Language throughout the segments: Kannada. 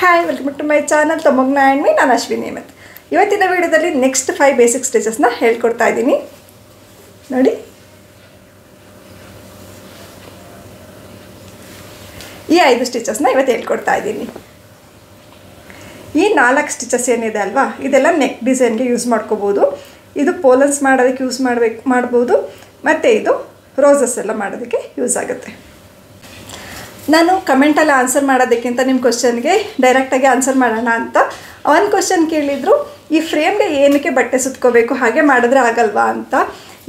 Hi welcome to my channel ತಮಗ್ನ ಆ್ಯಂಡ್ ಮೀ ನಾನು ಅಶ್ವಿನಿ ಮತ್ತು ಇವತ್ತಿನ ವಿಡಿಯೋದಲ್ಲಿ ನೆಕ್ಸ್ಟ್ 5 ಬೇಸಿಕ್ ಸ್ಟಿಚಸ್ನ ಹೇಳ್ಕೊಡ್ತಾ ಇದ್ದೀನಿ. ನೋಡಿ, ಈ 5 ಸ್ಟಿಚಸ್ನ ಇವತ್ತು ಹೇಳ್ಕೊಡ್ತಾ ಇದ್ದೀನಿ. ಈ 4 ಸ್ಟಿಚಸ್ ಏನಿದೆ ಅಲ್ವಾ, ಇದೆಲ್ಲ ನೆಕ್ ಡಿಸೈನ್ಗೆ ಯೂಸ್ ಮಾಡ್ಕೋಬೋದು. ಇದು ಪೋಲನ್ಸ್ ಮಾಡೋದಕ್ಕೆ ಯೂಸ್ ಮಾಡ್ಬೋದು, ಮತ್ತು ಇದು ರೋಸಸ್ ಎಲ್ಲ ಮಾಡೋದಕ್ಕೆ ಯೂಸ್ ಆಗುತ್ತೆ. ನಾನು ಕಮೆಂಟಲ್ಲಿ ಆನ್ಸರ್ ಮಾಡೋದಕ್ಕಿಂತ ನಿಮ್ಮ ಕ್ವಶನ್ಗೆ ಡೈರೆಕ್ಟಾಗಿ ಆನ್ಸರ್ ಮಾಡೋಣ ಅಂತ. ಒಂದು ಕ್ವಶನ್ ಕೇಳಿದರು, ಈ ಫ್ರೇಮ್ಗೆ ಏನಕ್ಕೆ ಬಟ್ಟೆ ಸುತ್ಕೋಬೇಕು, ಹಾಗೆ ಮಾಡಿದ್ರೆ ಆಗಲ್ವಾ ಅಂತ.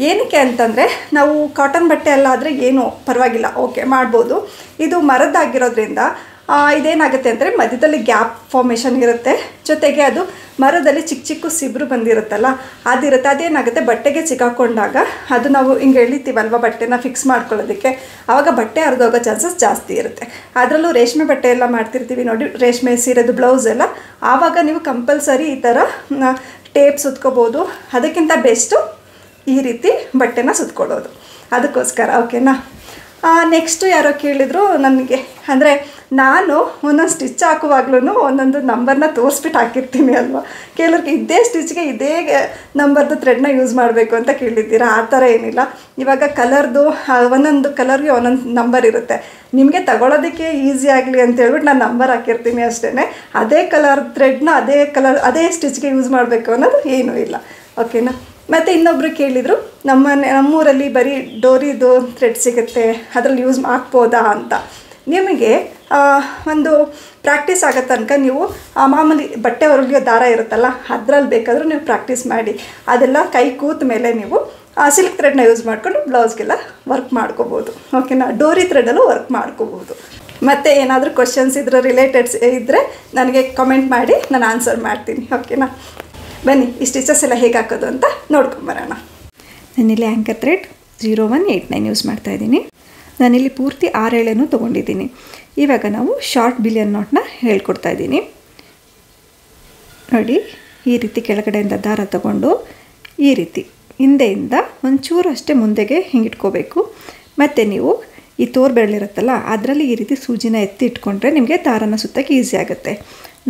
ಏನಕ್ಕೆ ಅಂತಂದರೆ, ನಾವು ಕಾಟನ್ ಬಟ್ಟೆ ಎಲ್ಲ ಆದರೆ ಏನೂ ಪರವಾಗಿಲ್ಲ, ಓಕೆ ಮಾಡ್ಬೋದು. ಇದು ಮರದ್ದಾಗಿರೋದ್ರಿಂದ ಇದೇನಾಗುತ್ತೆ ಅಂದರೆ ಮಧ್ಯದಲ್ಲಿ ಗ್ಯಾಪ್ ಫಾರ್ಮೇಷನ್ ಇರುತ್ತೆ, ಜೊತೆಗೆ ಅದು ಮರದಲ್ಲಿ ಚಿಕ್ಕ ಚಿಕ್ಕ ಸಿಬ್ರು ಬಂದಿರುತ್ತಲ್ಲ ಅದಿರುತ್ತೆ. ಅದೇನಾಗುತ್ತೆ, ಬಟ್ಟೆಗೆ ಸಿಕ್ಕಾಕೊಂಡಾಗ ಅದು ನಾವು ಹಿಂಗೆ ಎಳಿತೀವಲ್ವ ಬಟ್ಟೆನ ಫಿಕ್ಸ್ ಮಾಡ್ಕೊಳ್ಳೋದಕ್ಕೆ, ಆವಾಗ ಬಟ್ಟೆ ಹರಿದೋಗೋ ಚಾನ್ಸಸ್ ಜಾಸ್ತಿ ಇರುತ್ತೆ. ಅದರಲ್ಲೂ ರೇಷ್ಮೆ ಬಟ್ಟೆ ಎಲ್ಲ ಮಾಡ್ತಿರ್ತೀವಿ ನೋಡಿ, ರೇಷ್ಮೆ ಸೀರೆದು ಬ್ಲೌಸ್ ಎಲ್ಲ, ಆವಾಗ ನೀವು ಕಂಪಲ್ಸರಿ ಈ ಥರ ಟೇಪ್ ಸುತ್ಕೋಬೋದು. ಅದಕ್ಕಿಂತ ಬೆಸ್ಟು ಈ ರೀತಿ ಬಟ್ಟೆನ ಸುತ್ಕೊಳ್ಳೋದು, ಅದಕ್ಕೋಸ್ಕರ. ಓಕೆನಾ. ನೆಕ್ಸ್ಟು ಯಾರೋ ಕೇಳಿದರು ನನಗೆ, ಅಂದರೆ ನಾನು ಒಂದೊಂದು ಸ್ಟಿಚ್ ಹಾಕುವಾಗ್ಲೂ ಒಂದೊಂದು ನಂಬರ್ನ ತೋರಿಸ್ಬಿಟ್ಟು ಹಾಕಿರ್ತೀನಿ ಅಲ್ವಾ. ಕೆಲವ್ರಿಗೆ ಇದೇ ಸ್ಟಿಚ್ಗೆ ಇದೇ ನಂಬರ್ದು ಥ್ರೆಡ್ನ ಯೂಸ್ ಮಾಡಬೇಕು ಅಂತ ಕೇಳಿದ್ದೀರಾ. ಆ ಥರ ಏನಿಲ್ಲ. ಇವಾಗ ಕಲರ್ದು ಒಂದೊಂದು ಕಲರ್ಗೆ ಒಂದೊಂದು ನಂಬರ್ ಇರುತ್ತೆ. ನಿಮಗೆ ತಗೊಳ್ಳೋದಕ್ಕೆ ಈಸಿ ಆಗಲಿ ಅಂತ ಹೇಳ್ಬಿಟ್ಟು ನಾನು ನಂಬರ್ ಹಾಕಿರ್ತೀನಿ ಅಷ್ಟೇ. ಅದೇ ಕಲರ್ ಥ್ರೆಡ್ನ ಅದೇ ಸ್ಟಿಚ್ಗೆ ಯೂಸ್ ಮಾಡಬೇಕು ಅನ್ನೋದು ಏನೂ ಇಲ್ಲ. ಓಕೆನಾ. ಮತ್ತು ಇನ್ನೊಬ್ಬರು ಕೇಳಿದರು, ನಮ್ಮೂರಲ್ಲಿ ಬರೀ ಡೋರಿದು ಥ್ರೆಡ್ ಸಿಗುತ್ತೆ, ಅದರಲ್ಲಿ ಯೂಸ್ ಹಾಕ್ಬೋದಾ ಅಂತ. ನಿಮಗೆ ಒಂದು ಪ್ರಾಕ್ಟೀಸ್ ಆಗೋ ತನಕ ನೀವು ಮಾಮೂಲಿ ಬಟ್ಟೆ ಹೊರಲಿಯೋ ದಾರ ಇರುತ್ತಲ್ಲ, ಅದರಲ್ಲಿ ಬೇಕಾದರೂ ನೀವು ಪ್ರಾಕ್ಟೀಸ್ ಮಾಡಿ. ಅದೆಲ್ಲ ಕೈ ಕೂತ ಮೇಲೆ ನೀವು ಸಿಲ್ಕ್ ಥ್ರೆಡ್ನ ಯೂಸ್ ಮಾಡಿಕೊಂಡು ಬ್ಲೌಸ್ಗೆಲ್ಲ ವರ್ಕ್ ಮಾಡ್ಕೋಬೋದು. ಓಕೆನಾ. ಡೋರಿ ಥ್ರೆಡಲ್ಲೂ ವರ್ಕ್ ಮಾಡ್ಕೋಬೋದು. ಮತ್ತು ಏನಾದರೂ ಕ್ವಶನ್ಸ್ ಇದ್ರೆ ರಿಲೇಟೆಡ್ಸ್ ಇದ್ದರೆ ನನಗೆ ಕಮೆಂಟ್ ಮಾಡಿ, ನಾನು ಆನ್ಸರ್ ಮಾಡ್ತೀನಿ. ಓಕೆನಾ. ಬನ್ನಿ, ಈ ಸ್ಟಿಚಸ್ ಎಲ್ಲ ಹೇಗೆ ಹಾಕೋದು ಅಂತ ನೋಡ್ಕೊಂಬರೋಣ. ನಾನಿಲ್ಲಿ ಆ್ಯಂಕರ್ ಥ್ರೆಡ್ 0189 ಯೂಸ್ ಮಾಡ್ತಾಯಿದ್ದೀನಿ. ನಾನಿಲ್ಲಿ ಪೂರ್ತಿ 6 ಎಳೆನೂ ತೊಗೊಂಡಿದ್ದೀನಿ. ಇವಾಗ ನಾವು ಶಾರ್ಟ್ ಬಿಲಿಯನ್ ನಾಟ್ನ ಹೇಳ್ಕೊಡ್ತಾ ಇದ್ದೀನಿ. ನೋಡಿ, ಈ ರೀತಿ ಕೆಳಗಡೆಯಿಂದ ದಾರ ತಗೊಂಡು ಈ ರೀತಿ ಹಿಂದೆಯಿಂದ ಒಂಚೂರು ಅಷ್ಟೇ ಮುಂದೆಗೆ ಹಿಂಗಿಟ್ಕೋಬೇಕು. ಮತ್ತು ನೀವು ಈ ತೋರ್ಬೆರಳಿರುತ್ತಲ್ಲ ಅದರಲ್ಲಿ ಈ ರೀತಿ ಸೂಜಿನ ಎತ್ತಿ ಇಟ್ಕೊಂಡ್ರೆ ನಿಮಗೆ ದಾರನ ಸುತ್ತಕ್ಕೆ ಈಸಿ ಆಗುತ್ತೆ.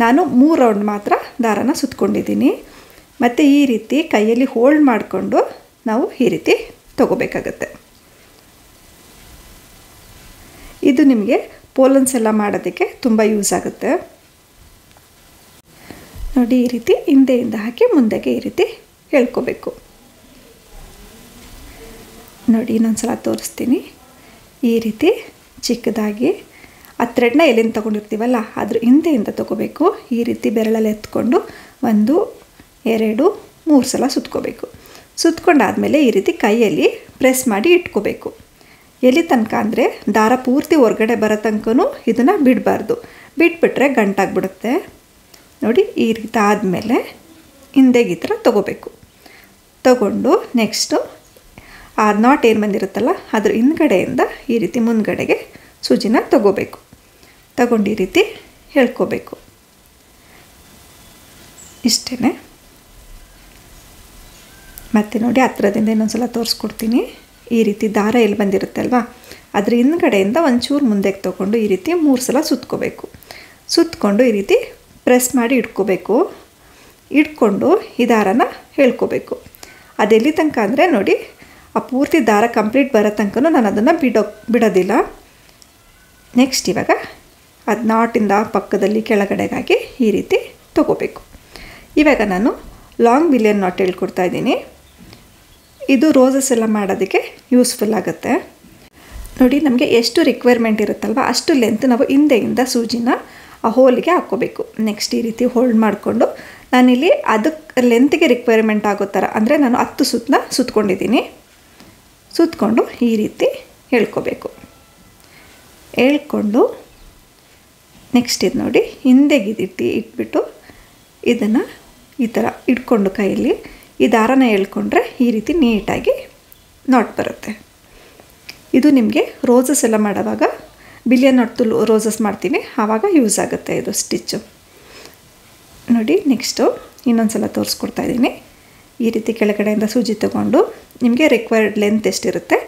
ನಾನು 3 ರೌಂಡ್ ಮಾತ್ರ ದಾರನ ಸುತ್ತಕೊಂಡಿದ್ದೀನಿ. ಮತ್ತು ಈ ರೀತಿ ಕೈಯಲ್ಲಿ ಹೋಲ್ಡ್ ಮಾಡಿಕೊಂಡು ನಾವು ಈ ರೀತಿ ತಗೋಬೇಕಾಗತ್ತೆ. ಇದು ನಿಮಗೆ ಪೋಲನ್ಸ್ ಎಲ್ಲ ಮಾಡೋದಕ್ಕೆ ತುಂಬ ಯೂಸ್ ಆಗುತ್ತೆ. ನೋಡಿ, ಈ ರೀತಿ ಹಿಂದೆಯಿಂದ ಹಾಕಿ ಮುಂದೆಗೆ ಈ ರೀತಿ ಹೇಳ್ಕೋಬೇಕು. ನೋಡಿ, ಇನ್ನೊಂದ್ಸಲ ತೋರಿಸ್ತೀನಿ. ಈ ರೀತಿ ಚಿಕ್ಕದಾಗಿ ಆ ಥ್ರೆಡ್ನ ಎಲ್ಲಿಂದ ತೊಗೊಂಡಿರ್ತೀವಲ್ಲ ಅದ್ರ ಹಿಂದೆಯಿಂದ ತೊಗೋಬೇಕು. ಈ ರೀತಿ ಬೆರಳಲ್ಲಿ ಎತ್ಕೊಂಡು 1 2 3 ಸಲ ಸುತ್ಕೋಬೇಕು. ಸುತ್ಕೊಂಡಾದಮೇಲೆ ಈ ರೀತಿ ಕೈಯಲ್ಲಿ ಪ್ರೆಸ್ ಮಾಡಿ ಇಟ್ಕೋಬೇಕು. ಎಲ್ಲಿ ತನಕ ಅಂದರೆ ದಾರ ಪೂರ್ತಿ ಹೊರಗಡೆ ಬರೋ ತನಕನೂ ಇದನ್ನು ಬಿಡಬಾರ್ದು. ಬಿಟ್ಬಿಟ್ರೆ ಗಂಟಾಗ್ಬಿಡುತ್ತೆ. ನೋಡಿ, ಈ ರೀತಿ ಆದಮೇಲೆ ಹಿಂದೆಗೆ ಈ ಥರ ತೊಗೋಬೇಕು. ತೊಗೊಂಡು ನೆಕ್ಸ್ಟು ಆ ನಾಟ್ ಏನು ಬಂದಿರುತ್ತಲ್ಲ ಅದ್ರ ಹಿಂದ್ಗಡೆಯಿಂದ ಈ ರೀತಿ ಮುಂದ್ಗಡೆಗೆ ಸೂಜಿನ ತೊಗೋಬೇಕು. ತಗೊಂಡು ಈ ರೀತಿ ಹೇಳ್ಕೋಬೇಕು. ಇಷ್ಟೇ. ಮತ್ತು ನೋಡಿ, ಹತ್ರದಿಂದ ಇನ್ನೊಂದ್ಸಲ ತೋರಿಸ್ಕೊಡ್ತೀನಿ. ಈ ರೀತಿ ದಾರ ಎಲ್ಲಿ ಬಂದಿರುತ್ತೆ ಅಲ್ವಾ ಅದ್ರ ಹಿಂದ್ಗಡೆಯಿಂದ ಒಂಚೂರು ಮುಂದೆಗೆ ತೊಗೊಂಡು ಈ ರೀತಿ 3 ಸಲ ಸುತ್ಕೋಬೇಕು. ಸುತ್ತಕೊಂಡು ಈ ರೀತಿ ಪ್ರೆಸ್ ಮಾಡಿ ಇಟ್ಕೋಬೇಕು. ಇಟ್ಕೊಂಡು ಈ ದಾರನ ಹೇಳ್ಕೋಬೇಕು. ಅದೆಲ್ಲಿ ತನಕ ಅಂದರೆ ನೋಡಿ, ಆ ಪೂರ್ತಿ ದಾರ ಕಂಪ್ಲೀಟ್ ಬರೋ ತನಕ ನಾನು ಅದನ್ನು ಬಿಡೋದಿಲ್ಲ. ನೆಕ್ಸ್ಟ್ ಇವಾಗ ಅದು ನಾಟಿಂದ ಪಕ್ಕದಲ್ಲಿ ಕೆಳಗಡೆಗಾಗಿ ಈ ರೀತಿ ತೊಗೋಬೇಕು. ಇವಾಗ ನಾನು ಲಾಂಗ್ ಬಿಲಿಯನ್ ನಾಟ್ ಹೇಳ್ಕೊಡ್ತಾ ಇದ್ದೀನಿ. ಇದು ರೋಸಸ್ ಎಲ್ಲ ಮಾಡೋದಕ್ಕೆ ಯೂಸ್ಫುಲ್ ಆಗುತ್ತೆ. ನೋಡಿ, ನಮಗೆ ಎಷ್ಟು ರಿಕ್ವೈರ್ಮೆಂಟ್ ಇರುತ್ತಲ್ವ ಅಷ್ಟು ಲೆಂತ್ ನಾವು ಹಿಂದೆಯಿಂದ ಸೂಜಿನ ಆ ಹೋಲಿಗೆ ಹಾಕ್ಕೋಬೇಕು. ನೆಕ್ಸ್ಟ್ ಈ ರೀತಿ ಹೋಲ್ಡ್ ಮಾಡಿಕೊಂಡು ನಾನಿಲ್ಲಿ ಅದಕ್ಕೆ ಲೆಂತ್ಗೆ ರಿಕ್ವೈರ್ಮೆಂಟ್ ಆಗೋ ಥರ, ಅಂದರೆ ನಾನು 10 ಸುತ್ತನ್ನ ಸುತ್ಕೊಂಡಿದ್ದೀನಿ. ಸುತ್ತಕೊಂಡು ಈ ರೀತಿ ಹೇಳ್ಕೋಬೇಕು. ಹೇಳ್ಕೊಂಡು ನೆಕ್ಸ್ಟ್ ಇದು ನೋಡಿ, ಹಿಂದೆಗೆ ಇಟ್ಬಿಟ್ಟು ಇದನ್ನು ಈ ಥರ ಇಟ್ಕೊಂಡು ಕೈಯಲ್ಲಿ ಈ ದಾರನ ಎಳ್ಕೊಂಡ್ರೆ ಈ ರೀತಿ ನೀಟಾಗಿ ನಾಟ್ ಬರುತ್ತೆ. ಇದು ನಿಮಗೆ ರೋಸಸ್ ಎಲ್ಲ ಮಾಡೋವಾಗ, ಬಿಲಿಯನ್ ನಾಟ್ದು ರೋಸಸ್ ಮಾಡ್ತೀವಿ ಆವಾಗ ಯೂಸ್ ಆಗುತ್ತೆ ಇದು ಸ್ಟಿಚ್ಚು. ನೋಡಿ, ನೆಕ್ಸ್ಟು ಇನ್ನೊಂದು ಸಲ ತೋರಿಸ್ಕೊಡ್ತಾ ಇದ್ದೀನಿ. ಈ ರೀತಿ ಕೆಳಗಡೆಯಿಂದ ಸೂಜಿ ತಗೊಂಡು ನಿಮಗೆ ರಿಕ್ವೈರ್ಡ್ ಲೆಂತ್ ಎಷ್ಟಿರುತ್ತೆ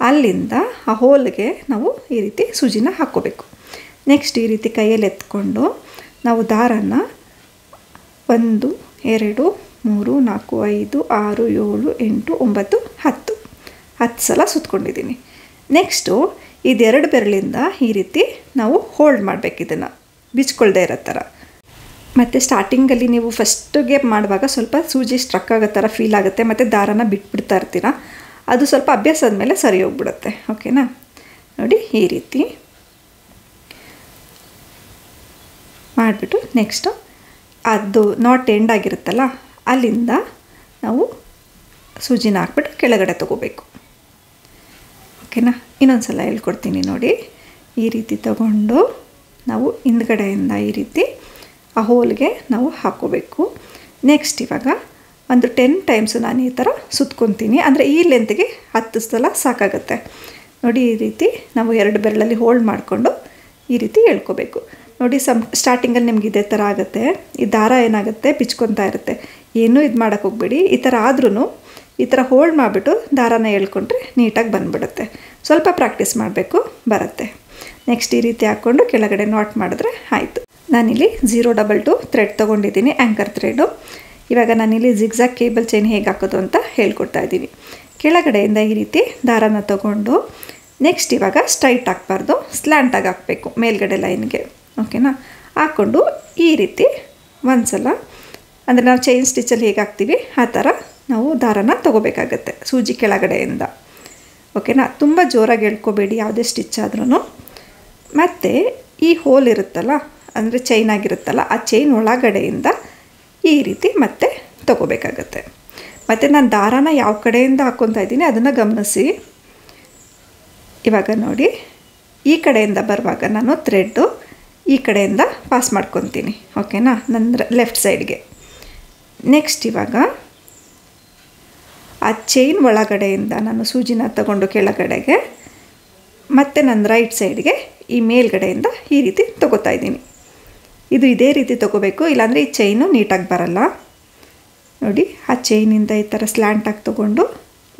ಅಲ್ಲಿಂದ ಆ ಹೋಲ್ಗೆ ನಾವು ಈ ರೀತಿ ಸೂಜಿನ ಹಾಕ್ಕೋಬೇಕು. ನೆಕ್ಸ್ಟ್ ಈ ರೀತಿ ಕೈಯಲ್ಲಿ ಎತ್ಕೊಂಡು ನಾವು ದಾರನ 1 2 3 4 5 6 7 8 9 10 ಸಲ ಸುತ್ಕೊಂಡಿದ್ದೀನಿ. ನೆಕ್ಸ್ಟು ಇದೆರಡು ಬೆರಳಿಂದ ಈ ರೀತಿ ನಾವು ಹೋಲ್ಡ್ ಮಾಡಬೇಕು, ಇದನ್ನು ಬಿಚ್ಕೊಳ್ದೇ ಇರೋ ಥರ. ಮತ್ತು ಸ್ಟಾರ್ಟಿಂಗಲ್ಲಿ ನೀವು ಫಸ್ಟಿಗೆ ಮಾಡುವಾಗ ಸ್ವಲ್ಪ ಸೂಜಿ ಸ್ಟ್ರಕ್ ಆಗೋ ಥರ ಫೀಲ್ ಆಗುತ್ತೆ, ಮತ್ತು ದಾರನ ಬಿಟ್ಬಿಡ್ತಾ ಇರ್ತೀರ. ಅದು ಸ್ವಲ್ಪ ಅಭ್ಯಾಸ ಆದಮೇಲೆ ಸರಿ ಹೋಗ್ಬಿಡುತ್ತೆ. ಓಕೆನಾ? ನೋಡಿ ಈ ರೀತಿ ಮಾಡಿಬಿಟ್ಟು ನೆಕ್ಸ್ಟು ಅದು ನಾಟ್ ಎಂಡ್ ಆಗಿರುತ್ತಲ್ಲ ಅಲ್ಲಿಂದ ನಾವು ಸೂಜಿನ ಹಾಕ್ಬಿಟ್ಟು ಕೆಳಗಡೆ ತೊಗೋಬೇಕು. ಓಕೆನಾ? ಇನ್ನೊಂದು ಸಲ ಹೇಳ್ಕೊಡ್ತೀನಿ ನೋಡಿ. ಈ ರೀತಿ ತಗೊಂಡು ನಾವು ಹಿಂದ್ಗಡೆಯಿಂದ ಈ ರೀತಿ ಆ ಹೋಲ್ಗೆ ನಾವು ಹಾಕ್ಕೋಬೇಕು. ನೆಕ್ಸ್ಟ್ ಇವಾಗ ಒಂದು 10 ಟೈಮ್ಸು ನಾನು ಈ ಥರ ಸುತ್ಕೊತೀನಿ. ಅಂದರೆ ಈ ಲೆಂತ್ಗೆ 10 ಸಲ ಸಾಕಾಗುತ್ತೆ. ನೋಡಿ ಈ ರೀತಿ ನಾವು 2 ಬೆರಳಲ್ಲಿ ಹೋಲ್ಡ್ ಮಾಡಿಕೊಂಡು ಈ ರೀತಿ ಎಳ್ಕೋಬೇಕು. ನೋಡಿ ಸ್ಟಾರ್ಟಿಂಗಲ್ಲಿ ನಿಮ್ಗೆ ಇದೇ ಥರ ಆಗುತ್ತೆ. ಈ ದಾರ ಏನಾಗುತ್ತೆ ಬಿಚ್ಕೊತಾ ಇರುತ್ತೆ. ಏನೂ ಇದು ಮಾಡೋಕ್ಕೆ ಹೋಗ್ಬೇಡಿ. ಈ ಥರ ಆದ್ರೂ ಈ ಥರ ಹೋಲ್ಡ್ ಮಾಡಿಬಿಟ್ಟು ದಾರಾನ ಎಳ್ಕೊಂಡ್ರೆ ನೀಟಾಗಿ ಬಂದುಬಿಡುತ್ತೆ. ಸ್ವಲ್ಪ ಪ್ರಾಕ್ಟೀಸ್ ಮಾಡಬೇಕು, ಬರುತ್ತೆ. ನೆಕ್ಸ್ಟ್ ಈ ರೀತಿ ಹಾಕ್ಕೊಂಡು ಕೆಳಗಡೆ ನಾಟ್ ಮಾಡಿದ್ರೆ ಆಯಿತು. ನಾನಿಲ್ಲಿ 022 ಥ್ರೆಡ್ ತೊಗೊಂಡಿದ್ದೀನಿ, ಆ್ಯಂಕರ್ ಥ್ರೆಡು. ಇವಾಗ ನಾನಿಲ್ಲಿ ಜಿಗ್ಜಾಗ್ ಕೇಬಲ್ ಚೈನ್ ಹೇಗೆ ಹಾಕೋದು ಅಂತ ಹೇಳ್ಕೊಡ್ತಾ ಇದ್ದೀನಿ. ಕೆಳಗಡೆಯಿಂದ ಈ ರೀತಿ ದಾರಾನ ತೊಗೊಂಡು ನೆಕ್ಸ್ಟ್ ಇವಾಗ ಸ್ಟ್ರೈಟ್ ಹಾಕ್ಬಾರ್ದು, ಸ್ಲ್ಯಾಂಟಾಗಿ ಹಾಕಬೇಕು ಮೇಲ್ಗಡೆ ಲೈನ್ಗೆ. ಓಕೆನಾ? ಹಾಕ್ಕೊಂಡು ಈ ರೀತಿ ಒಂದು ಸಲ, ಅಂದರೆ ನಾವು ಚೈನ್ ಸ್ಟಿಚಲ್ಲಿ ಹೇಗೆ ಹಾಕ್ತೀವಿ ಆ ಥರ ನಾವು ದಾರಾನ ತೊಗೋಬೇಕಾಗತ್ತೆ ಸೂಜಿ ಕೆಳಗಡೆಯಿಂದ. ಓಕೆನಾ? ತುಂಬ ಜೋರಾಗಿ ಎಳ್ಕೊಬೇಡಿ ಯಾವುದೇ ಸ್ಟಿಚ್ ಆದ್ರೂ. ಮತ್ತು ಈ ಹೋಲ್ ಇರುತ್ತಲ್ಲ, ಅಂದರೆ ಚೈನ್ ಆಗಿರುತ್ತಲ್ಲ, ಆ ಚೈನ್ ಒಳಗಡೆಯಿಂದ ಈ ರೀತಿ ಮತ್ತೆ ತೊಗೋಬೇಕಾಗತ್ತೆ. ಮತ್ತು ನಾನು ದಾರಾನ ಯಾವ ಕಡೆಯಿಂದ ಹಾಕ್ಕೊತಾ ಇದ್ದೀನಿ ಅದನ್ನು ಗಮನಿಸಿ. ಇವಾಗ ನೋಡಿ ಈ ಕಡೆಯಿಂದ ಬರುವಾಗ ನಾನು ಥ್ರೆಡ್ಡು ಈ ಕಡೆಯಿಂದ ಪಾಸ್ ಮಾಡ್ಕೊತೀನಿ. ಓಕೆನಾ? ನನ್ನ ಲೆಫ್ಟ್ ಸೈಡ್ಗೆ. ನೆಕ್ಸ್ಟ್ ಇವಾಗ ಆ ಚೈನ್ ಒಳಗಡೆಯಿಂದ ನಾನು ಸೂಜಿನ ತಗೊಂಡು ಕೆಳಗಡೆಗೆ, ಮತ್ತು ನನ್ನ ರೈಟ್ ಸೈಡ್ಗೆ ಈ ಮೇಲ್ಗಡೆಯಿಂದ ಈ ರೀತಿ ತೊಗೋತಾ ಇದ್ದೀನಿ. ಇದು ಇದೇ ರೀತಿ ತೊಗೋಬೇಕು, ಇಲ್ಲಾಂದರೆ ಈ ಚೈನು ನೀಟಾಗಿ ಬರಲ್ಲ. ನೋಡಿ ಆ ಚೈನಿಂದ ಈ ಥರ ಸ್ಲ್ಯಾಂಟಾಗಿ ತೊಗೊಂಡು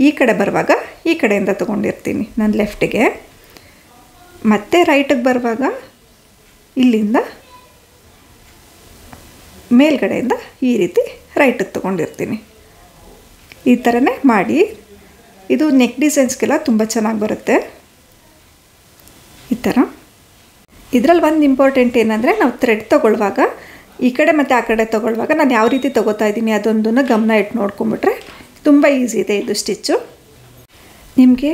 ಈ ಕಡೆ ಬರುವಾಗ ಈ ಕಡೆಯಿಂದ ತೊಗೊಂಡಿರ್ತೀನಿ ನಾನು ಲೆಫ್ಟಿಗೆ, ಮತ್ತು ರೈಟಿಗೆ ಬರುವಾಗ ಇಲ್ಲಿಂದ ಮೇಲ್ಗಡೆಯಿಂದ ಈ ರೀತಿ ರೈಟಿಗೆ ತೊಗೊಂಡಿರ್ತೀನಿ. ಈ ಥರನೇ ಮಾಡಿ. ಇದು ನೆಕ್ ಡಿಸೈನ್ಸ್ಗೆಲ್ಲ ತುಂಬ ಚೆನ್ನಾಗಿ ಬರುತ್ತೆ ಈ ಥರ. ಇದರಲ್ಲಿ ಒಂದು ಇಂಪಾರ್ಟೆಂಟ್ ಏನಂದರೆ, ನಾವು ಥ್ರೆಡ್ ತೊಗೊಳ್ಳುವಾಗ ಈ ಕಡೆ ಮತ್ತು ಆ ಕಡೆ ತೊಗೊಳ್ಳುವಾಗ ನಾನು ಯಾವ ರೀತಿ ತೊಗೋತಾ ಇದ್ದೀನಿ ಅದೊಂದನ್ನು ಗಮನ ಇಟ್ಟು ನೋಡ್ಕೊಂಬಿಟ್ರೆ ತುಂಬ ಈಸಿ ಇದೆ ಇದು ಸ್ಟಿಚ್ಚು. ನಿಮಗೆ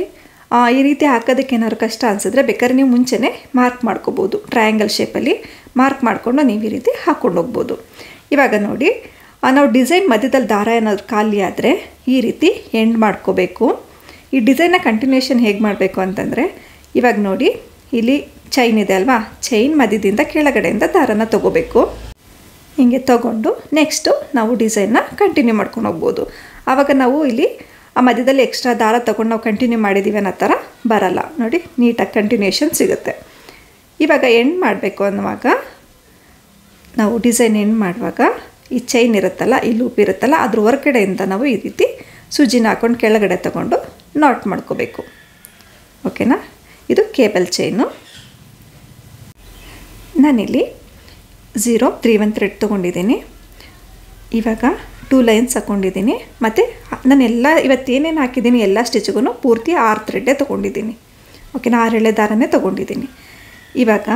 ಈ ರೀತಿ ಹಾಕೋದಕ್ಕೆ ಏನಾದ್ರು ಕಷ್ಟ ಅನಿಸಿದ್ರೆ ಬೇಕಾದ್ರೆ ನೀವು ಮುಂಚೆನೇ ಮಾರ್ಕ್ ಮಾಡ್ಕೋಬೋದು. ಟ್ರಯಾಂಗಲ್ ಶೇಪಲ್ಲಿ ಮಾರ್ಕ್ ಮಾಡಿಕೊಂಡು ನೀವು ಈ ರೀತಿ ಹಾಕ್ಕೊಂಡು ಹೋಗ್ಬೋದು. ಇವಾಗ ನೋಡಿ ನಾವು ಡಿಸೈನ್ ಮಧ್ಯದಲ್ಲಿ ದಾರ ಏನಾದರೂ ಖಾಲಿ ಆದರೆ ಈ ರೀತಿ ಎಂಡ್ ಮಾಡ್ಕೋಬೇಕು. ಈ ಡಿಸೈನ್ನ ಕಂಟಿನ್ಯೂಷನ್ ಹೇಗೆ ಮಾಡಬೇಕು ಅಂತಂದರೆ, ಇವಾಗ ನೋಡಿ ಇಲ್ಲಿ ಚೈನ್ ಇದೆ ಅಲ್ವಾ, ಚೈನ್ ಮಧ್ಯದಿಂದ ಕೆಳಗಡೆಯಿಂದ ದಾರನ ತೊಗೋಬೇಕು. ಹಿಂಗೆ ತೊಗೊಂಡು ನೆಕ್ಸ್ಟು ನಾವು ಡಿಸೈನ್ನ ಕಂಟಿನ್ಯೂ ಮಾಡ್ಕೊಂಡು ಹೋಗ್ಬೋದು. ಆವಾಗ ನಾವು ಇಲ್ಲಿ ಆ ಮಧ್ಯದಲ್ಲಿ ಎಕ್ಸ್ಟ್ರಾ ದಾರ ತೊಗೊಂಡು ನಾವು ಕಂಟಿನ್ಯೂ ಮಾಡಿದ್ದೀವಿ ಅನ್ನೋ ಥರ ಬರಲ್ಲ. ನೋಡಿ ನೀಟಾಗಿ ಕಂಟಿನ್ಯೂಷನ್ ಸಿಗುತ್ತೆ. ಇವಾಗ ಎಂಡ್ ಮಾಡಬೇಕು ಅನ್ನುವಾಗ, ನಾವು ಡಿಸೈನ್ ಎಂಡ್ ಮಾಡುವಾಗ ಈ ಚೈನ್ ಇರುತ್ತಲ್ಲ, ಈ ಲೂಪ್ ಇರುತ್ತಲ್ಲ, ಅದ್ರ ಹೊರಗಡೆಯಿಂದ ನಾವು ಈ ರೀತಿ ಸೂಜಿನ ಹಾಕ್ಕೊಂಡು ಕೆಳಗಡೆ ತೊಗೊಂಡು ನಾಟ್ ಮಾಡ್ಕೋಬೇಕು. ಓಕೆನಾ? ಇದು ಕೇಬಲ್ ಚೈನು. ನಾನಿಲ್ಲಿ 031 ಥ್ರೆಡ್ ತೊಗೊಂಡಿದ್ದೀನಿ. ಇವಾಗ 2 ಲೈನ್ಸ್ ಹಾಕ್ಕೊಂಡಿದ್ದೀನಿ. ಮತ್ತು ನಾನೆಲ್ಲ ಇವತ್ತೇನೇನು ಹಾಕಿದ್ದೀನಿ ಎಲ್ಲ ಸ್ಟಿಚ್ಗೂ ಪೂರ್ತಿ 6 ಥ್ರೆಡ್ಡೇ ತೊಗೊಂಡಿದ್ದೀನಿ. ಓಕೆನಾ? 6 ಎಳೆ ದಾರನೇ ತೊಗೊಂಡಿದ್ದೀನಿ. ಇವಾಗ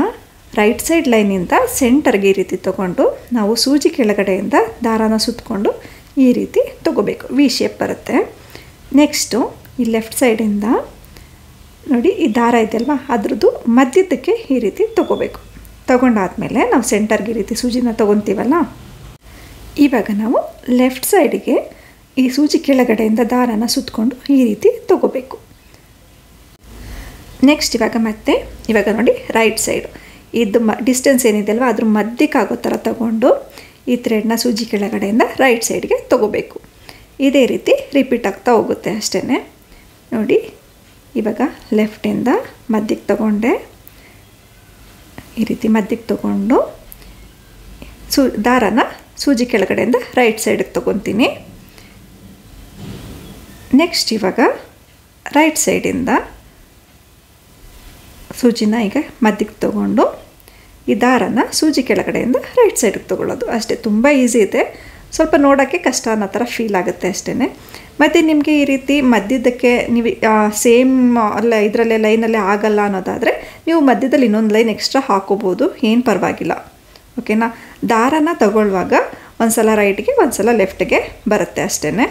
ರೈಟ್ ಸೈಡ್ ಲೈನಿಂದ ಸೆಂಟರ್ಗೆ ಈ ರೀತಿ ತೊಗೊಂಡು ನಾವು ಸೂಜಿ ಕೆಳಗಡೆಯಿಂದ ದಾರಾನ ಸುತ್ತಕೊಂಡು ಈ ರೀತಿ ತೊಗೋಬೇಕು. ವಿ ಶೇಪ್ ಬರುತ್ತೆ. ನೆಕ್ಸ್ಟು ಈ ಲೆಫ್ಟ್ ಸೈಡಿಂದ ನೋಡಿ ಈ ದಾರ ಇದೆಯಲ್ವ, ಅದ್ರದ್ದು ಮಧ್ಯದಕ್ಕೆ ಈ ರೀತಿ ತೊಗೋಬೇಕು. ತೊಗೊಂಡಾದ್ಮೇಲೆ ನಾವು ಸೆಂಟರ್ಗೆ ಈ ರೀತಿ ಸೂಜಿನ ತೊಗೊತೀವಲ್ಲ, ಇವಾಗ ನಾವು ಲೆಫ್ಟ್ ಸೈಡಿಗೆ ಈ ಸೂಜಿ ಕೆಳಗಡೆಯಿಂದ ದಾರಾನ ಸುತ್ತಕೊಂಡು ಈ ರೀತಿ ತೊಗೋಬೇಕು. ನೆಕ್ಸ್ಟ್ ಇವಾಗ ನೋಡಿ ರೈಟ್ ಸೈಡು ಇದು ಡಿಸ್ಟೆನ್ಸ್ ಏನಿದೆ ಅಲ್ವ ಅದ್ರ ಮಧ್ಯಕ್ಕೆ ಆಗೋ ಥರ ತೊಗೊಂಡು ಈ ಥ್ರೆಡ್ನ ಸೂಜಿ ಕೆಳಗಡೆಯಿಂದ ರೈಟ್ ಸೈಡ್ಗೆ ತೊಗೋಬೇಕು. ಇದೇ ರೀತಿ ರಿಪೀಟ್ ಆಗ್ತಾ ಹೋಗುತ್ತೆ ಅಷ್ಟೇ. ನೋಡಿ ಇವಾಗ ಲೆಫ್ಟಿಂದ ಮಧ್ಯಕ್ಕೆ ತೊಗೊಂಡೆ, ಈ ರೀತಿ ಮಧ್ಯಕ್ಕೆ ತೊಗೊಂಡು ದಾರಾನ ಸೂಜಿ ಕೆಳಗಡೆಯಿಂದ ರೈಟ್ ಸೈಡಿಗೆ ತೊಗೊತೀನಿ. ನೆಕ್ಸ್ಟ್ ಇವಾಗ ರೈಟ್ ಸೈಡಿಂದ ಸೂಜಿನ ಈಗ ಮಧ್ಯಕ್ಕೆ ತೊಗೊಂಡು ಈ ದಾರನ ಸೂಜಿ ಕೆಳಗಡೆಯಿಂದ ರೈಟ್ ಸೈಡಿಗೆ ತೊಗೊಳ್ಳೋದು ಅಷ್ಟೇ. ತುಂಬ ಈಸಿ ಇದೆ, ಸ್ವಲ್ಪ ನೋಡೋಕ್ಕೆ ಕಷ್ಟ ಅನ್ನೋ ಥರ ಫೀಲ್ ಆಗುತ್ತೆ ಅಷ್ಟೇ. ಮತ್ತು ನಿಮಗೆ ಈ ರೀತಿ ಮಧ್ಯದಕ್ಕೆ ನೀವು ಸೇಮ್ ಅಲ್ಲ ಇದರಲ್ಲೇ ಲೈನಲ್ಲೇ ಆಗಲ್ಲ ಅನ್ನೋದಾದರೆ ನೀವು ಮಧ್ಯದಲ್ಲಿ ಇನ್ನೊಂದು ಲೈನ್ ಎಕ್ಸ್ಟ್ರಾ ಹಾಕೋಬೋದು, ಏನು ಪರವಾಗಿಲ್ಲ. ಓಕೆನಾ. ದಾರನ ತಗೊಳ್ಳುವಾಗ ಒಂದು ಸಲ ರೈಟ್ಗೆ ಒಂದು ಸಲ ಲೆಫ್ಟ್ಗೆ ಬರುತ್ತೆ ಅಷ್ಟೇ.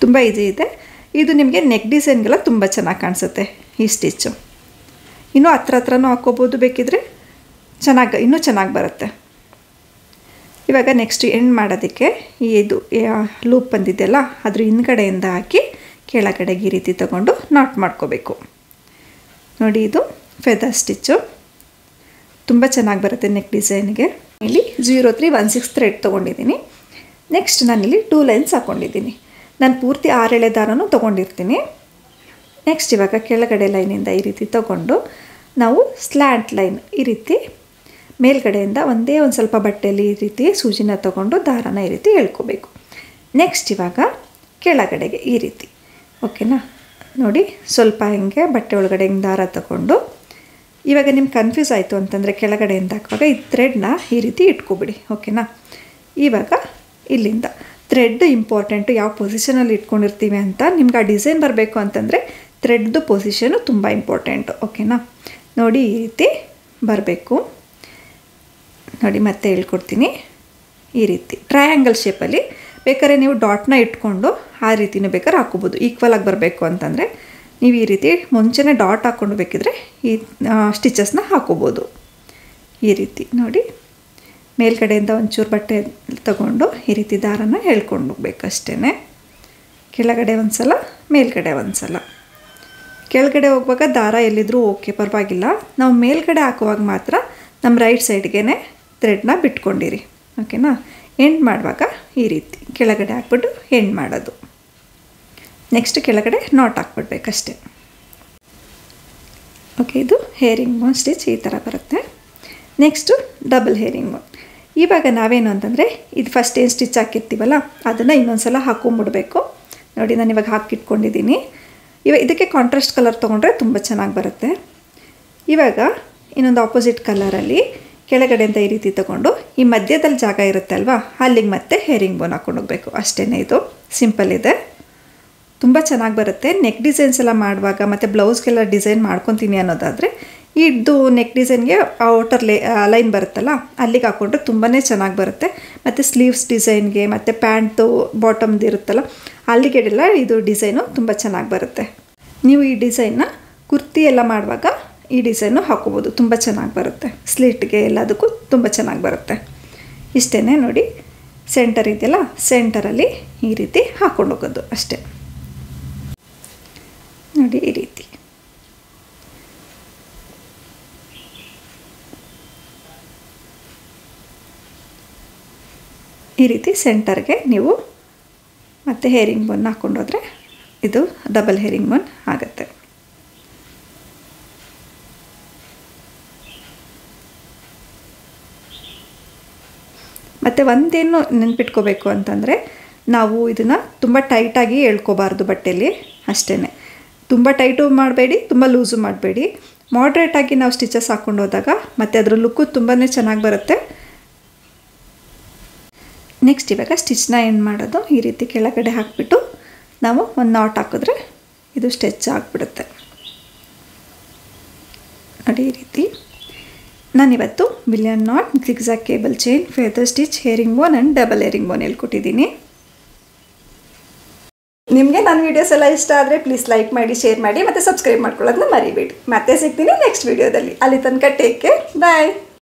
ತುಂಬ ಈಸಿ ಇದೆ. ಇದು ನಿಮಗೆ ನೆಕ್ ಡಿಸೈನ್ಗೆಲ್ಲ ತುಂಬ ಚೆನ್ನಾಗಿ ಕಾಣಿಸುತ್ತೆ ಈ ಸ್ಟಿಚ್ಚು. ಇನ್ನೂ ಹತ್ರನೂ ಹಾಕ್ಕೋಬೋದು, ಬೇಕಿದ್ರೆ ಇನ್ನೂ ಚೆನ್ನಾಗಿ ಬರುತ್ತೆ. ಇವಾಗ ನೆಕ್ಸ್ಟ್ ಎಂಡ್ ಮಾಡೋದಕ್ಕೆ ಇದು ಲೂಪ್ ಬಂದಿದೆಯಲ್ಲ ಅದ್ರ ಹಿಂದ್ಗಡೆಯಿಂದ ಹಾಕಿ ಕೆಳಗಡೆಗೆ ಈ ರೀತಿ ತಗೊಂಡು ನಾಟ್ ಮಾಡ್ಕೋಬೇಕು. ನೋಡಿ, ಇದು ಫೆದರ್ ಸ್ಟಿಚ್ಚು ತುಂಬ ಚೆನ್ನಾಗಿ ಬರುತ್ತೆ ನೆಕ್ ಡಿಸೈನ್ಗೆ. ಇಲ್ಲಿ 0316 ಥ್ರೆಡ್ ತೊಗೊಂಡಿದ್ದೀನಿ. ನೆಕ್ಸ್ಟ್ ನಾನಿಲ್ಲಿ 2 ಲೈನ್ಸ್ ಹಾಕ್ಕೊಂಡಿದ್ದೀನಿ. ನಾನು ಪೂರ್ತಿ 6 ಎಳೆ ದಾರನೂ ತೊಗೊಂಡಿರ್ತೀನಿ. ನೆಕ್ಸ್ಟ್ ಇವಾಗ ಕೆಳಗಡೆ ಲೈನಿಂದ ಈ ರೀತಿ ತೊಗೊಂಡು ನಾವು ಸ್ಲ್ಯಾಂಟ್ ಲೈನ್ ಈ ರೀತಿ ಮೇಲ್ಗಡೆಯಿಂದ ಒಂದೇ ಒಂದು ಸ್ವಲ್ಪ ಬಟ್ಟೆಯಲ್ಲಿ ಈ ರೀತಿ ಸೂಜಿನ ತೊಗೊಂಡು ದಾರನ ಈ ರೀತಿ ಎಳ್ಕೋಬೇಕು. ನೆಕ್ಸ್ಟ್ ಇವಾಗ ಕೆಳಗಡೆಗೆ ಈ ರೀತಿ. ಓಕೆನಾ. ನೋಡಿ, ಸ್ವಲ್ಪ ಹಿಂಗೆ ಬಟ್ಟೆ ಒಳಗಡೆ ಹಿಂಗೆ ದಾರ ತಗೊಂಡು ಇವಾಗ ನಿಮ್ಗೆ ಕನ್ಫ್ಯೂಸ್ ಆಯಿತು ಅಂತಂದರೆ ಕೆಳಗಡೆಯಿಂದ ಹಾಕುವಾಗ ಈ ಥ್ರೆಡ್ನ ಈ ರೀತಿ ಇಟ್ಕೊಬಿಡಿ. ಓಕೆನಾ. ಇವಾಗ ಇಲ್ಲಿಂದ ಥ್ರೆಡ್ ಇಂಪಾರ್ಟೆಂಟು, ಯಾವ ಪೊಸಿಷನಲ್ಲಿ ಇಟ್ಕೊಂಡಿರ್ತೀವಿ ಅಂತ. ನಿಮ್ಗೆ ಆ ಡಿಸೈನ್ ಬರಬೇಕು ಅಂತಂದರೆ ಥ್ರೆಡ್ದು ಪೊಸಿಷನು ತುಂಬ ಇಂಪಾರ್ಟೆಂಟು. ಓಕೆನಾ. ನೋಡಿ, ಈ ರೀತಿ ಬರಬೇಕು. ನೋಡಿ, ಮತ್ತೆ ಹೇಳ್ಕೊಡ್ತೀನಿ. ಈ ರೀತಿ ಟ್ರಯಾಂಗಲ್ ಶೇಪಲ್ಲಿ ಬೇಕಾದ್ರೆ ನೀವು ಡಾಟ್ನ ಇಟ್ಕೊಂಡು ಆ ರೀತಿನೂ ಬೇಕಾದ್ರೆ ಹಾಕೋಬೋದು. ಈಕ್ವಲಾಗಿ ಬರಬೇಕು ಅಂತಂದರೆ ನೀವು ಈ ರೀತಿ ಮುಂಚೆನೇ ಡಾಟ್ ಹಾಕ್ಕೊಂಡು ಬೇಕಿದ್ರೆ ಈ ಸ್ಟಿಚಸ್ನ ಹಾಕೋಬೋದು. ಈ ರೀತಿ ನೋಡಿ, ಮೇಲ್ಗಡೆಯಿಂದ ಒಂಚೂರು ಬಟ್ಟೆ ತಗೊಂಡು ಈ ರೀತಿ ದಾರನ ಎಳ್ಕೊಂಡು ಹೋಗ್ಬೇಕಷ್ಟೇ. ಕೆಳಗಡೆ ಒಂದು ಸಲ, ಮೇಲ್ಗಡೆ ಒಂದು ಸಲ. ಕೆಳಗಡೆ ಹೋಗುವಾಗ ದಾರ ಎಲ್ಲಿದ್ರೂ ಓಕೆ, ಪರವಾಗಿಲ್ಲ. ನಾವು ಮೇಲ್ಗಡೆ ಹಾಕುವಾಗ ಮಾತ್ರ ನಮ್ಮ ರೈಟ್ ಸೈಡ್ಗೆ ಥ್ರೆಡ್ನ ಬಿಟ್ಕೊಂಡಿರಿ. ಓಕೆನಾ. ಎಂಡ್ ಮಾಡುವಾಗ ಈ ರೀತಿ ಕೆಳಗಡೆ ಹಾಕ್ಬಿಟ್ಟು ಎಂಡ್ ಮಾಡೋದು. ನೆಕ್ಸ್ಟ್ ಕೆಳಗಡೆ ನಾಟ್ ಹಾಕ್ಬಿಡ್ಬೇಕಷ್ಟೆ. ಓಕೆ, ಇದು ಹೇರಿಂಗ್ ಬೋನ್ ಸ್ಟಿಚ್ ಈ ಥರ ಬರುತ್ತೆ. ನೆಕ್ಸ್ಟು ಡಬಲ್ ಹೇರಿಂಗ್ ಬೋನ್. ಇವಾಗ ನಾವೇನು ಅಂತಂದರೆ ಇದು ಫಸ್ಟ್ ಏನು ಸ್ಟಿಚ್ ಹಾಕಿರ್ತೀವಲ್ಲ ಅದನ್ನು ಇನ್ನೊಂದು ಸಲ ಹಾಕೊಂಬಿಡ್ಬೇಕು. ನೋಡಿ, ನಾನು ಇವಾಗ ಹಾಕಿಟ್ಕೊಂಡಿದ್ದೀನಿ. ಇವಾಗ ಇದಕ್ಕೆ ಕಾಂಟ್ರಾಸ್ಟ್ ಕಲರ್ ತೊಗೊಂಡ್ರೆ ತುಂಬ ಚೆನ್ನಾಗಿ ಬರುತ್ತೆ. ಇವಾಗ ಇನ್ನೊಂದು ಆಪೋಸಿಟ್ ಕಲರಲ್ಲಿ ಕೆಳಗಡೆಯಿಂದ ಈ ರೀತಿ ತೊಗೊಂಡು ಈ ಮಧ್ಯದಲ್ಲಿ ಜಾಗ ಇರುತ್ತೆ ಅಲ್ವಾ, ಅಲ್ಲಿಗೆ ಮತ್ತೆ ಹೇರಿಂಗ್ ಬೋನ್ ಹಾಕ್ಕೊಂಡು ಹೋಗಬೇಕು ಅಷ್ಟೇ. ಇದು ಸಿಂಪಲ್ ಇದೆ, ತುಂಬ ಚೆನ್ನಾಗಿ ಬರುತ್ತೆ. ನೆಕ್ ಡಿಸೈನ್ಸ್ ಎಲ್ಲ ಮಾಡುವಾಗ ಮತ್ತು ಬ್ಲೌಸ್ಗೆಲ್ಲ ಡಿಸೈನ್ ಮಾಡ್ಕೊತೀನಿ ಅನ್ನೋದಾದರೆ ಇದು ನೆಕ್ ಡಿಸೈನ್ಗೆ ಔಟರ್ ಲೈನ್ ಬರುತ್ತಲ್ಲ ಅಲ್ಲಿಗೆ ಹಾಕ್ಕೊಂಡ್ರೆ ತುಂಬಾ ಚೆನ್ನಾಗಿ ಬರುತ್ತೆ. ಮತ್ತು ಸ್ಲೀವ್ಸ್ ಡಿಸೈನ್ಗೆ ಮತ್ತು ಪ್ಯಾಂಟು ಬಾಟಮ್ದು ಇರುತ್ತಲ್ಲ ಅಲ್ಲಿಗೆಲ್ಲ ಇದು ಡಿಸೈನು ತುಂಬ ಚೆನ್ನಾಗಿ ಬರುತ್ತೆ. ನೀವು ಈ ಡಿಸೈನ್ನ ಕುರ್ತಿ ಎಲ್ಲ ಮಾಡುವಾಗ ಈ ಡಿಸೈನು ಹಾಕೋಬೋದು, ತುಂಬ ಚೆನ್ನಾಗಿ ಬರುತ್ತೆ. ಸ್ಲಿಟ್ಗೆ ಎಲ್ಲದಕ್ಕೂ ತುಂಬ ಚೆನ್ನಾಗಿ ಬರುತ್ತೆ. ಇಷ್ಟೇ. ನೋಡಿ, ಸೆಂಟರ್ ಇದೆಯಲ್ಲ, ಸೆಂಟರಲ್ಲಿ ಈ ರೀತಿ ಹಾಕ್ಕೊಂಡು ಹೋಗೋದು ಅಷ್ಟೇ. ನೋಡಿ, ಈ ರೀತಿ ಸೆಂಟರ್ಗೆ ನೀವು ಮತ್ತೆ ಹೇರಿಂಗ್ ಬೋನ್ ಹಾಕ್ಕೊಂಡೋದ್ರೆ ಇದು ಡಬಲ್ ಹೇರಿಂಗ್ ಬೋನ್ ಆಗುತ್ತೆ. ಮತ್ತು ಒಂದೇನು ನೆನ್ಪಿಟ್ಕೋಬೇಕು ಅಂತಂದರೆ ನಾವು ಇದನ್ನು ತುಂಬ ಟೈಟಾಗಿ ಎಳ್ಕೊಬಾರ್ದು ಬಟ್ಟೆಯಲ್ಲಿ ಅಷ್ಟೇ. ತುಂಬ ಟೈಟು ಮಾಡಬೇಡಿ, ತುಂಬ ಲೂಸು ಮಾಡಬೇಡಿ. ಮಾಡ್ರೇಟಾಗಿ ನಾವು ಸ್ಟಿಚಸ್ ಹಾಕ್ಕೊಂಡು ಹೋದಾಗ ಮತ್ತು ಅದರ ಲುಕ್ಕು ತುಂಬಾ ಚೆನ್ನಾಗಿ ಬರುತ್ತೆ. ನೆಕ್ಸ್ಟ್ ಇವಾಗ ಸ್ಟಿಚ್ನ ಏನು ಮಾಡೋದು, ಈ ರೀತಿ ಕೆಳಗಡೆ ಹಾಕಿಬಿಟ್ಟು ನಾವು ಒಂದು ನಾಟ್ ಹಾಕಿದ್ರೆ ಇದು ಸ್ಟಿಚ್ ಆಗಿಬಿಡುತ್ತೆ. ನೋಡಿ, ಈ ರೀತಿ ನಾನಿವತ್ತು bullion knot, zigzag cable chain, feather stitch, herringbone and double herringbone ಹೇಳ್ಕೊಟ್ಟಿದ್ದೀನಿ. ನಿಮಗೆ ನನ್ನ ವೀಡಿಯೋಸ್ ಎಲ್ಲ ಇಷ್ಟ ಆದರೆ ಪ್ಲೀಸ್ ಲೈಕ್ ಮಾಡಿ, ಶೇರ್ ಮಾಡಿ ಮತ್ತು ಸಬ್ಸ್ಕ್ರೈಬ್ ಮಾಡ್ಕೊಳ್ಳೋದನ್ನ ಮರಿಬೇಡಿ. ಮತ್ತೆ ಸಿಗ್ತೀನಿ ನೆಕ್ಸ್ಟ್ ವೀಡಿಯೋದಲ್ಲಿ. ಅಲ್ಲಿ ತನಕ ಟೇಕ್ ಕೇರ್, ಬಾಯ್.